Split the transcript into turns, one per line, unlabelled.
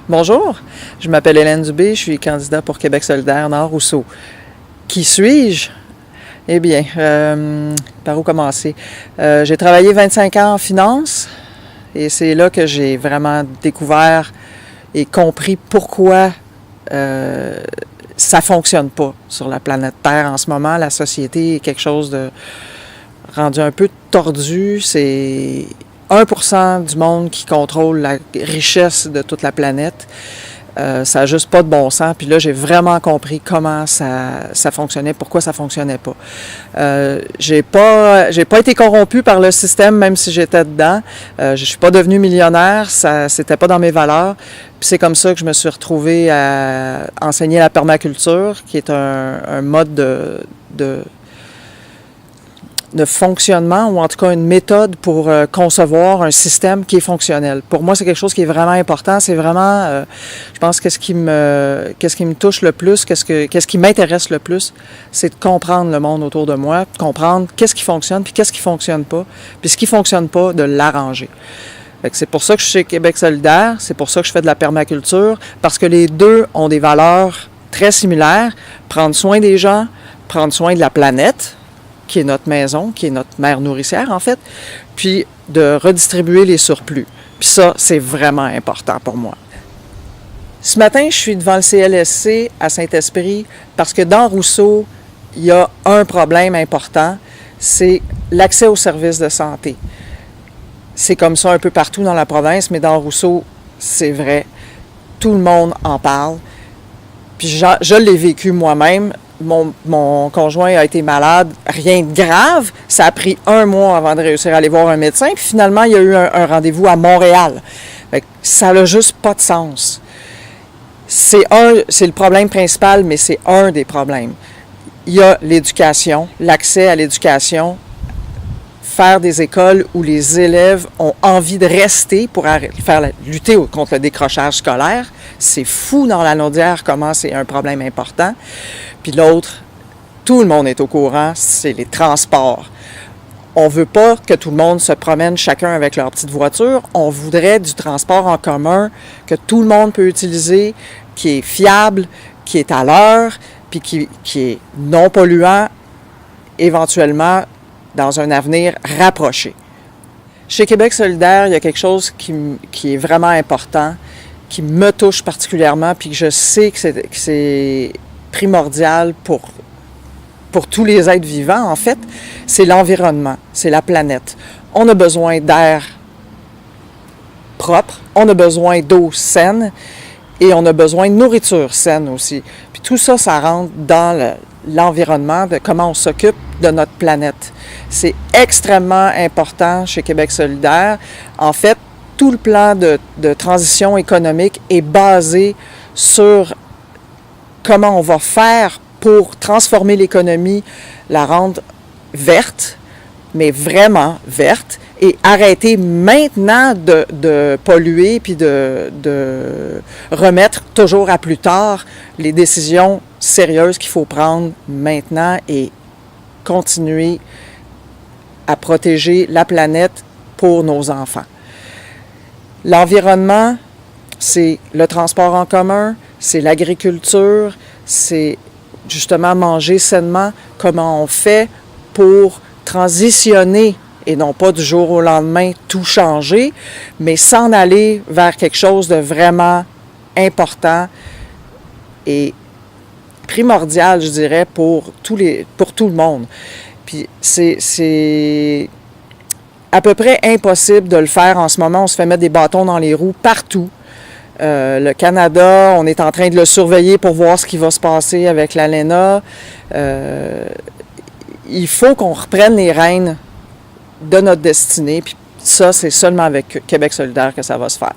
Bonjour, je m'appelle Hélène Dubé, je suis candidat pour Québec solidaire Nord-Rousseau. Qui suis-je? Eh bien, par où commencer? J'ai travaillé 25 ans en finance et c'est là que j'ai vraiment découvert et compris pourquoi ça ne fonctionne pas sur la planète Terre en ce moment. La société est quelque chose de rendu un peu tordu. C'est 1% du monde qui contrôle la richesse de toute la planète. Ça n'a juste pas de bon sens. Puis là, j'ai vraiment compris comment ça fonctionnait, pourquoi ça fonctionnait pas. J'ai pas été corrompu par le système, même si j'étais dedans. Je suis pas devenu millionnaire, c'était pas dans mes valeurs. Puis c'est comme ça que je me suis retrouvée à enseigner la permaculture, qui est un mode de fonctionnement, ou en tout cas une méthode pour concevoir un système qui est fonctionnel. Pour moi, c'est quelque chose qui est vraiment important. C'est vraiment, je pense, qu'est-ce qui me touche le plus, qu'est-ce qui m'intéresse le plus, c'est de comprendre le monde autour de moi, de comprendre qu'est-ce qui fonctionne, puis qu'est-ce qui fonctionne pas, puis ce qui fonctionne pas, de l'arranger. C'est pour ça que je suis chez Québec solidaire, c'est pour ça que je fais de la permaculture, parce que les deux ont des valeurs très similaires. Prendre soin des gens, prendre soin de la planète, qui est notre maison, qui est notre mère nourricière, en fait, puis de redistribuer les surplus. Puis ça, c'est vraiment important pour moi. Ce matin, je suis devant le CLSC à Saint-Esprit parce que dans Rousseau, il y a un problème important, c'est l'accès aux services de santé. C'est comme ça un peu partout dans la province, mais dans Rousseau, c'est vrai. Tout le monde en parle. Puis je l'ai vécu moi-même. Mon conjoint a été malade, rien de grave. Ça a pris 1 mois avant de réussir à aller voir un médecin. Puis finalement, il y a eu un rendez-vous à Montréal. Fait que ça n'a juste pas de sens. C'est le problème principal, mais c'est un des problèmes. Il y a l'éducation, l'accès à l'éducation, faire des écoles où les élèves ont envie de rester pour lutter contre le décrochage scolaire. C'est fou dans la Naudière comment c'est un problème important. Puis l'autre, tout le monde est au courant, c'est les transports. On ne veut pas que tout le monde se promène chacun avec leur petite voiture. On voudrait du transport en commun que tout le monde peut utiliser, qui est fiable, qui est à l'heure, puis qui est non polluant, éventuellement dans un avenir rapproché. Chez Québec solidaire, il y a quelque chose qui est vraiment important, qui me touche particulièrement, puis que je sais que c'est primordial pour tous les êtres vivants, en fait, c'est l'environnement, c'est la planète. On a besoin d'air propre, on a besoin d'eau saine et on a besoin de nourriture saine aussi. Puis tout ça, ça rentre dans l'environnement, de comment on s'occupe de notre planète. C'est extrêmement important chez Québec solidaire. En fait, tout le plan de transition économique est basé sur comment on va faire pour transformer l'économie, la rendre verte, mais vraiment verte, et arrêter maintenant de polluer puis de remettre toujours à plus tard les décisions sérieuses qu'il faut prendre maintenant et continuer à protéger la planète pour nos enfants. L'environnement, c'est le transport en commun, c'est l'agriculture, c'est justement manger sainement, comment on fait pour transitionner et non pas du jour au lendemain tout changer, mais s'en aller vers quelque chose de vraiment important et primordial, je dirais, pour tout le monde. Puis c'est à peu près impossible de le faire en ce moment. On se fait mettre des bâtons dans les roues partout. Le Canada, on est en train de le surveiller pour voir ce qui va se passer avec l'ALENA. Il faut qu'on reprenne les rênes de notre destinée. Puis ça, c'est seulement avec Québec solidaire que ça va se faire.